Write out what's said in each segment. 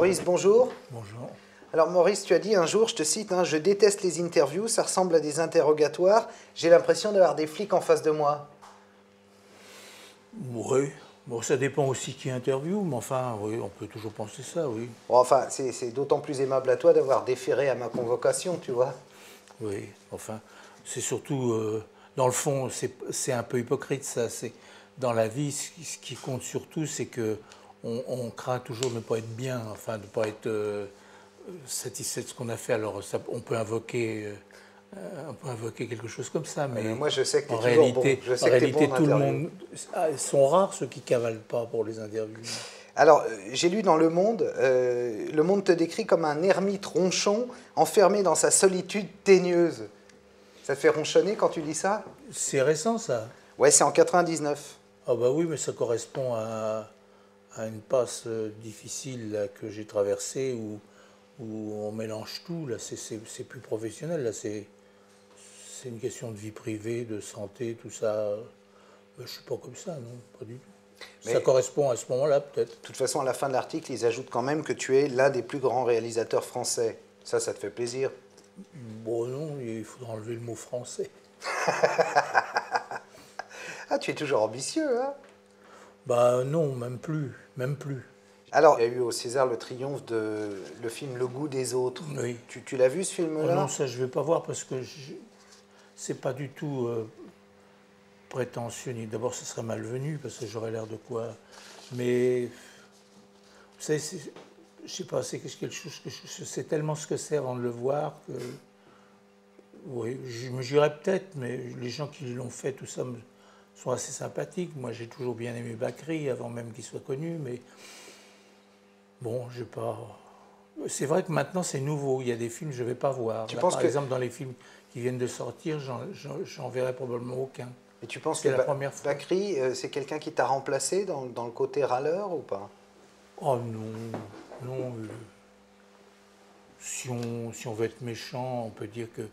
Maurice, bonjour. Bonjour. Alors Maurice, tu as dit un jour, je te cite, hein, je déteste les interviews, ça ressemble à des interrogatoires, j'ai l'impression d'avoir des flics en face de moi. Oui, bon, ça dépend aussi qui interviewe, mais enfin, oui, on peut toujours penser ça, oui. Bon, enfin, c'est d'autant plus aimable à toi d'avoir déféré à ma convocation, tu vois. Oui, enfin, c'est surtout, dans le fond, c'est un peu hypocrite, ça. Dans la vie, ce qui compte surtout, c'est que on craint toujours de ne pas être bien, enfin, de ne pas être satisfait de ce qu'on a fait. Alors, on peut invoquer quelque chose comme ça, mais Moi, je sais que tu es toujours bon. Je sais que tu es bon en tout le interview. monde, ils sont rares ceux qui cavalent pas pour les interviews. Alors, j'ai lu dans Le Monde te décrit comme un ermite ronchon, enfermé dans sa solitude teigneuse. Ça te fait ronchonner quand tu lis ça? C'est récent, ça. Ouais, c'est en 99. Ah bah oui, mais ça correspond à une passe difficile là, que j'ai traversée où on mélange tout. Là, c'est plus professionnel. Là, c'est une question de vie privée, de santé, tout ça. Ben, je suis pas comme ça, non, pas du tout. Mais ça correspond à ce moment-là, peut-être. de toute façon, à la fin de l'article, ils ajoutent quand même que tu es l'un des plus grands réalisateurs français. Ça te fait plaisir? Bon, non, il faudra enlever le mot français. Ah, tu es toujours ambitieux, hein? Bah non, même plus, même plus. Alors, il y a eu au César le triomphe de le film Le goût des autres. Oui. Tu l'as vu, ce Oh film-là? non, ça je vais pas voir parce que c'est pas du tout prétentieux. D'abord, ce serait malvenu parce que j'aurais l'air de quoi. Mais vous savez, je sais pas, c'est quelque chose que je sais tellement ce que c'est avant de le voir que oui, je me j'irais peut-être, mais les gens qui l'ont fait, tout ça, sont assez sympathiques. Moi, j'ai toujours bien aimé Bacri avant même qu'il soit connu, mais bon, j'ai pas. C'est vrai que maintenant c'est nouveau. Il y a des films que je ne vais pas voir. Tu Là, penses par que exemple, dans les films qui viennent de sortir, j'en verrai probablement aucun. Et tu penses C'est que la première fois. Bacri, c'est quelqu'un qui t'a remplacé dans le côté râleur ou pas? Oh non, non. Si on veut être méchant, on peut dire que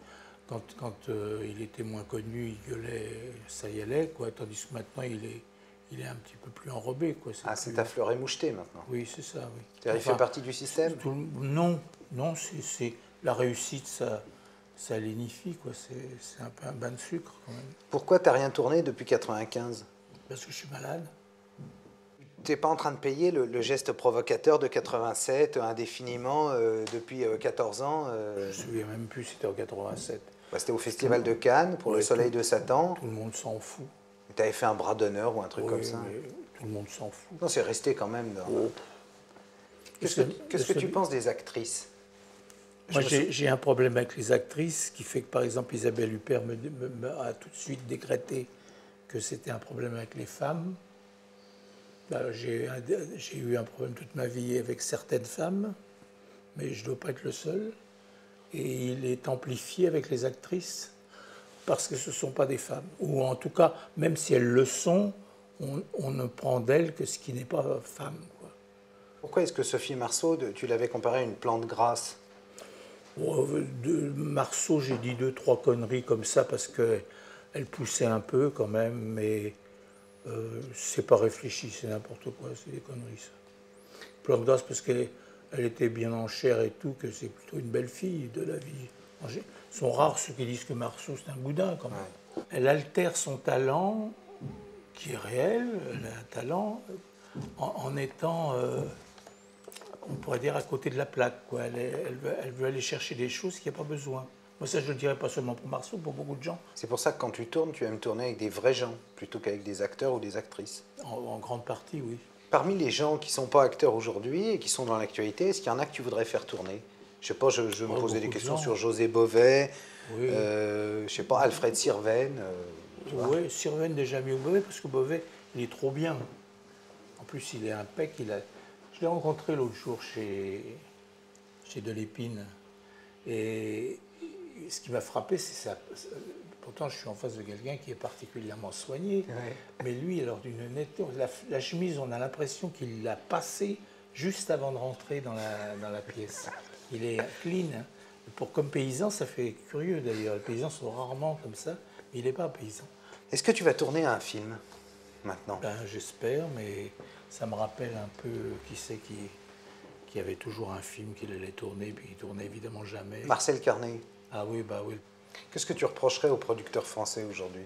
quand il était moins connu, il gueulait, ça y allait, quoi. Tandis que maintenant, il est un petit peu plus enrobé, quoi. Ah, c'est plus... ta fleur émouchetée maintenant. Oui, c'est ça, oui. Il fait partie du système? Non, non, c'est la réussite, ça lénifie, quoi. C'est un peu un bain de sucre, quand même. Pourquoi t'as rien tourné depuis 95? Parce que je suis malade. Tu n'es pas en train de payer le geste provocateur de 87 indéfiniment depuis 14 ans Je ne me souviens même plus si c'était en 87. C'était au Festival de Cannes pour Le Soleil de Satan. Tout le monde s'en fout. Tu avais fait un bras d'honneur ou un truc Oui, comme ça. mais tout le monde s'en fout. Non, c'est resté quand même dans... Oh. Qu'est-ce que tu penses des actrices? Moi, j'ai un problème avec les actrices qui fait que, par exemple, Isabelle Huppert a tout de suite décrété que c'était un problème avec les femmes. J'ai eu un problème toute ma vie avec certaines femmes, mais je ne dois pas être le seul. Et il est amplifié avec les actrices parce que ce ne sont pas des femmes. Ou en tout cas, même si elles le sont, on ne prend d'elles que ce qui n'est pas femme, quoi. Pourquoi est-ce que Sophie Marceau, tu l'avais comparée à une plante grasse? De Marceau, j'ai dit 2-3 conneries comme ça parce qu'elle poussait un peu quand même, mais c'est pas réfléchi, c'est n'importe quoi, c'est des conneries ça. Plante grasse parce qu'elle était bien en chair et tout, que c'est plutôt une belle fille de la vie. Ils sont rares ceux qui disent que Marceau c'est un boudin quand même. Ouais. Elle altère son talent, qui est réel, elle a un talent, en étant, on pourrait dire, à côté de la plaque, quoi. Elle veut aller chercher des choses qu'il n'y a pas besoin. Moi ça je le dirais pas seulement pour Marceau, pour beaucoup de gens. C'est pour ça que quand tu tournes, tu aimes tourner avec des vrais gens, plutôt qu'avec des acteurs ou des actrices. En grande partie, oui. Parmi les gens qui ne sont pas acteurs aujourd'hui et qui sont dans l'actualité, est-ce qu'il y en a que tu voudrais faire tourner? Je sais pas, je me posais des questions sur José Bové, oui. Je sais pas, Alfred Sirven. Oui, Sirven déjà mieux que Bové, parce que Bové, il est trop bien. En plus, il est impec. Je l'ai rencontré l'autre jour chez Delépine. Et ce qui m'a frappé, c'est ça. Pourtant, je suis en face de quelqu'un qui est particulièrement soigné. Ouais. Mais lui, alors d'une netteté, la chemise, on a l'impression qu'il l'a passée juste avant de rentrer dans la pièce. Il est clean. Comme paysan, ça fait curieux d'ailleurs. Les paysans sont rarement comme ça, mais il n'est pas un paysan. Est-ce que tu vas tourner un film maintenant? J'espère, mais ça me rappelle un peu qui qu'il y avait toujours un film qu'il allait tourner, puis il tournait évidemment jamais. Marcel Carné. Ah oui, bah oui. Qu'est-ce que tu reprocherais aux producteurs français aujourd'hui?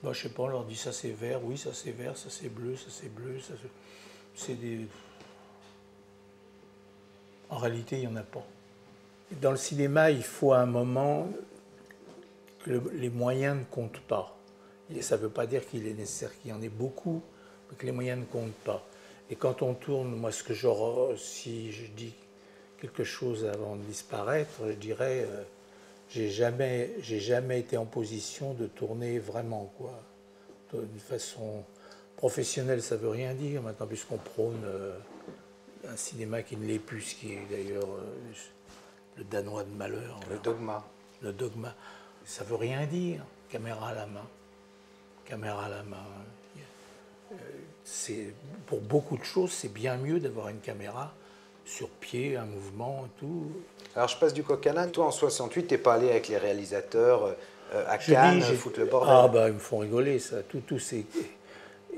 Bah, je sais pas, on leur dit ça c'est vert, oui, ça c'est vert, ça c'est bleu, ça c'est bleu, ça c'est des... En réalité, il n'y en a pas. Dans le cinéma, il faut à un moment que les moyens ne comptent pas. Et ça ne veut pas dire qu'il est nécessaire qu'il y en ait beaucoup, mais que les moyens ne comptent pas. Et quand on tourne, moi, si je dis quelque chose avant de disparaître, je dirais, j'ai jamais été en position de tourner vraiment, quoi. D'une façon professionnelle, ça ne veut rien dire maintenant, puisqu'on prône un cinéma qui ne l'est plus, ce qui est d'ailleurs le danois de malheur. Le dogma. Le dogma. Ça ne veut rien dire, caméra à la main. Caméra à la main. Pour beaucoup de choses, c'est bien mieux d'avoir une caméra sur pied, un mouvement, tout. Alors je passe du coq à l'âne. Toi en 68, t'es pas allé avec les réalisateurs à Cannes foutre le bordel. Ah bah ils me font rigoler ça. Tout c'est.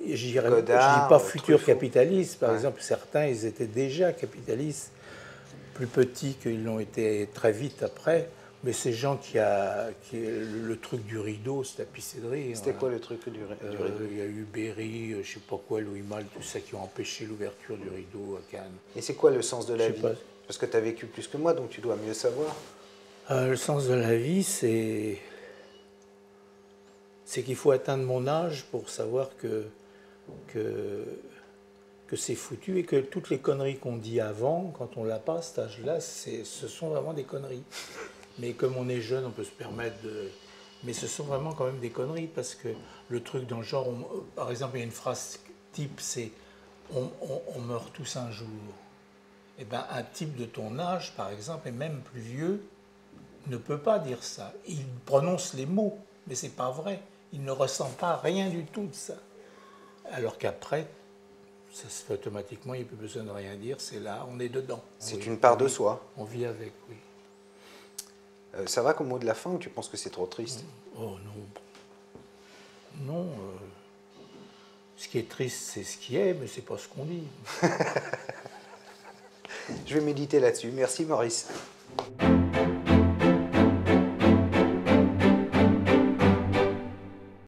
Je dis pas futur Truffaut. capitaliste. Par exemple, certains ils étaient déjà capitalistes, plus petits qu'ils l'ont été très vite après. Mais ces gens le truc du rideau, c'est tapisserie de rire. C'était quoi le truc du rideau? Il y a eu Berry, je sais pas quoi, Louis Malle, tout ça qui ont empêché l'ouverture du rideau à Cannes. Et c'est quoi le sens de la vie? Pas. Parce que tu as vécu plus que moi, donc tu dois mieux savoir. Le sens de la vie, c'est qu'il faut atteindre mon âge pour savoir que c'est foutu et que toutes les conneries qu'on dit avant, quand on l'a pas, cet âge-là, ce sont vraiment des conneries. Mais comme on est jeune, on peut se permettre de... Mais ce sont vraiment quand même des conneries, parce que le truc dans le genre, par exemple, il y a une phrase type, c'est on meurt tous un jour. Eh bien, un type de ton âge, par exemple, et même plus vieux, ne peut pas dire ça. Il prononce les mots, mais c'est pas vrai. Il ne ressent pas rien du tout de ça. Alors qu'après, ça se fait automatiquement, il n'y a plus besoin de rien dire, c'est là, on est dedans. C'est une part de soi. On vit avec, oui. Ça va comme mot de la fin ou tu penses que c'est trop triste? Oh non. Non. Ce qui est triste, c'est ce qui est, mais c'est pas ce qu'on dit. Je vais méditer là-dessus. Merci Maurice.